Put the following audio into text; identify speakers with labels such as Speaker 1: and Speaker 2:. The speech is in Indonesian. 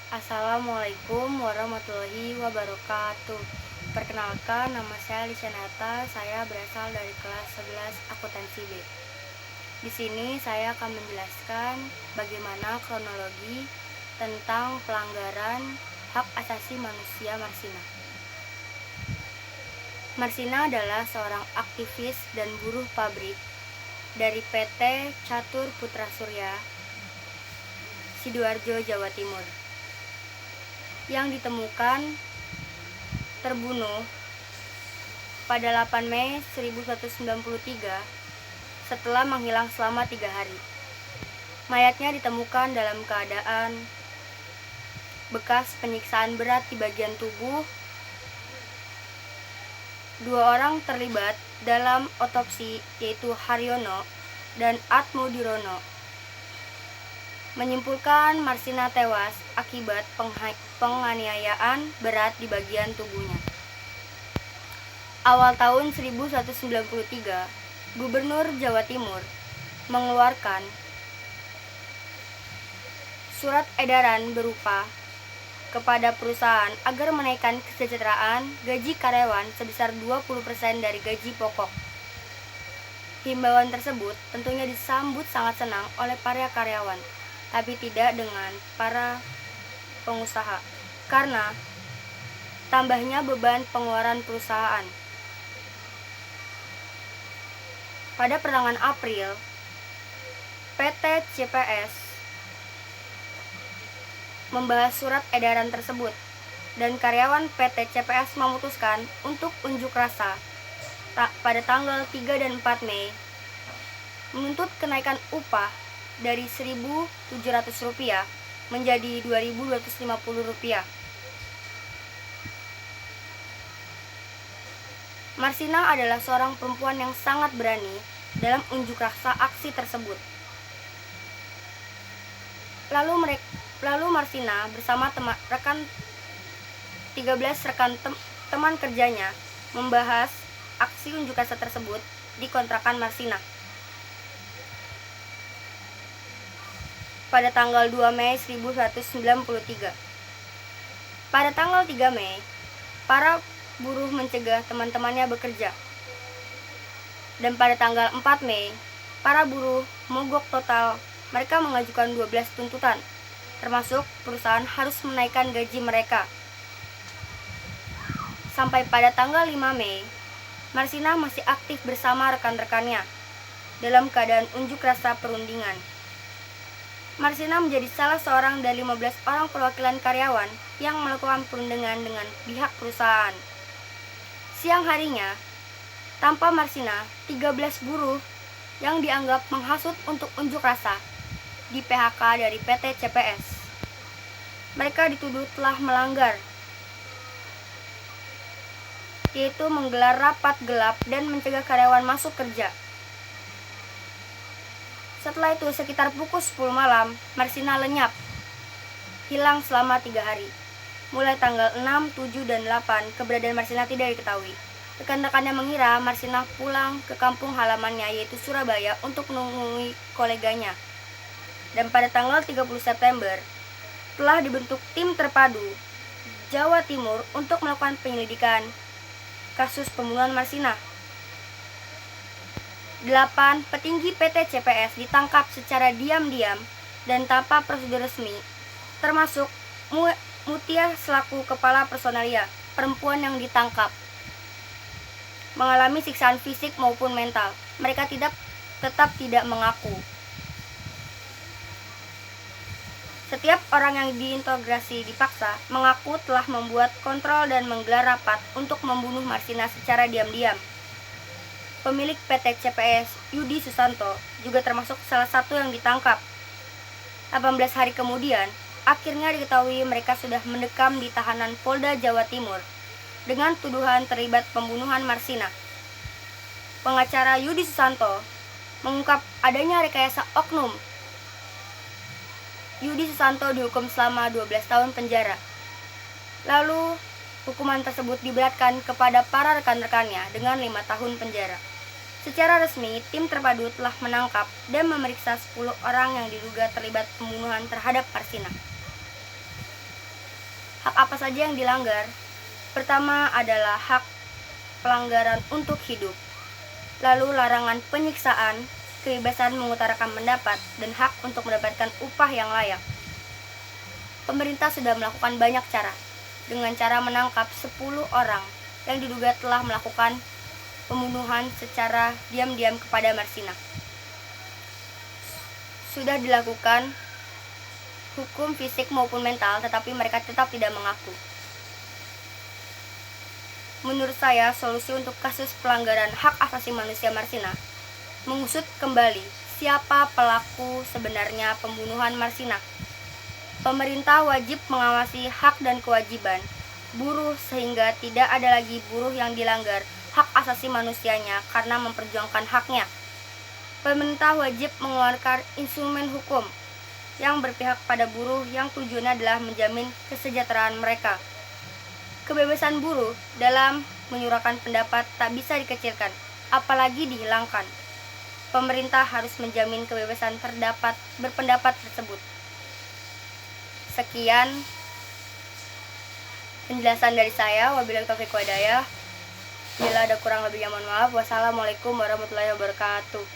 Speaker 1: Assalamualaikum warahmatullahi wabarakatuh. Perkenalkan, nama saya Lisanata. Saya berasal dari kelas 11 akuntansi B. Di sini saya akan menjelaskan bagaimana kronologi tentang pelanggaran hak asasi manusia Marsina. Marsina adalah seorang aktivis dan buruh pabrik dari PT Catur Putra Surya, Sidoarjo, Jawa Timur, yang ditemukan terbunuh pada 8 Mei 1993 setelah menghilang selama 3 hari. Mayatnya ditemukan dalam keadaan bekas penyiksaan berat di bagian tubuh. 2 orang terlibat dalam otopsi, yaitu Haryono dan Atmodirono, menyimpulkan Marsina tewas akibat penganiayaan berat di bagian tubuhnya. Awal tahun 1993, Gubernur Jawa Timur mengeluarkan surat edaran berupa kepada perusahaan agar menaikkan kesejahteraan gaji karyawan sebesar 20% dari gaji pokok. Himbauan tersebut tentunya disambut sangat senang oleh para karyawan, tapi tidak dengan para pengusaha, karena tambahnya beban pengeluaran perusahaan. Pada pertengahan April, PT CPS membahas surat edaran tersebut, dan karyawan PT CPS memutuskan untuk unjuk rasa pada tanggal 3 dan 4 Mei, menuntut kenaikan upah dari Rp1.700 menjadi Rp2.250. Marsina adalah seorang perempuan yang sangat berani dalam unjuk rasa aksi tersebut. Lalu Marsina bersama 13 rekan teman kerjanya membahas aksi unjuk rasa tersebut di kontrakan Marsina. Pada tanggal 2 Mei 1993. Pada tanggal 3 Mei, para buruh mencegah teman-temannya bekerja. Dan pada tanggal 4 Mei, para buruh mogok total. Mereka mengajukan 12 tuntutan, termasuk perusahaan harus menaikkan gaji mereka. Sampai pada tanggal 5 Mei, Marsina masih aktif bersama rekan-rekannya dalam keadaan unjuk rasa perundingan. Marsina menjadi salah seorang dari 15 orang perwakilan karyawan yang melakukan perundingan dengan pihak perusahaan. Siang harinya, tanpa Marsina, 13 buruh yang dianggap menghasut untuk unjuk rasa di PHK dari PT CPS. Mereka dituduh telah melanggar, yaitu menggelar rapat gelap dan mencegah karyawan masuk kerja. Setelah itu, sekitar pukul 10 malam, Marsina lenyap, hilang selama 3 hari. Mulai tanggal 6, 7, dan 8, keberadaan Marsina tidak diketahui. Rekan-rekannya mengira Marsina pulang ke kampung halamannya, yaitu Surabaya, untuk menemui koleganya. Dan pada tanggal 30 September, telah dibentuk tim terpadu Jawa Timur untuk melakukan penyelidikan kasus pembunuhan Marsina. 8 petinggi PT CPS ditangkap secara diam-diam dan tanpa prosedur resmi, termasuk Mutia selaku kepala personalia. Perempuan yang ditangkap mengalami siksaan fisik maupun mental. Mereka tetap tidak mengaku. Setiap orang yang diinterogasi dipaksa mengaku telah membuat kontrol dan menggelar rapat untuk membunuh Marsina secara diam-diam. Pemilik PT CPS, Yudi Susanto, juga termasuk salah satu yang ditangkap. 18 hari kemudian, akhirnya diketahui mereka sudah mendekam di tahanan Polda Jawa Timur dengan tuduhan terlibat pembunuhan Marsina. Pengacara Yudi Susanto mengungkap adanya rekayasa oknum. Yudi Susanto dihukum selama 12 tahun penjara. Lalu, hukuman tersebut diberatkan kepada para rekan-rekannya dengan 5 tahun penjara. Secara resmi, tim terpadu telah menangkap dan memeriksa 10 orang yang diduga terlibat pembunuhan terhadap Marsina. Hak apa saja yang dilanggar? Pertama adalah hak pelanggaran untuk hidup, lalu larangan penyiksaan, kebebasan mengutarakan pendapat, dan hak untuk mendapatkan upah yang layak. Pemerintah sudah melakukan banyak cara, dengan cara menangkap 10 orang yang diduga telah melakukan pembunuhan secara diam-diam kepada Marsina. Sudah dilakukan hukum fisik maupun mental, tetapi mereka tetap tidak mengaku. Menurut saya, solusi untuk kasus pelanggaran hak asasi manusia Marsina, mengusut kembali siapa pelaku sebenarnya pembunuhan Marsina. Pemerintah wajib mengawasi hak dan kewajiban buruh sehingga tidak ada lagi buruh yang dilanggar hak asasi manusianya karena memperjuangkan haknya. Pemerintah wajib mengeluarkan instrumen hukum yang berpihak pada buruh yang tujuannya adalah menjamin kesejahteraan mereka. Kebebasan buruh dalam menyuarakan pendapat tak bisa dikecilkan, apalagi dihilangkan. Pemerintah harus menjamin kebebasan berpendapat tersebut. Sekian penjelasan dari saya. Wabillahi taufiq wal hidayah. Bila ada kurang lebihnya mohon maaf. Wassalamualaikum warahmatullahi wabarakatuh.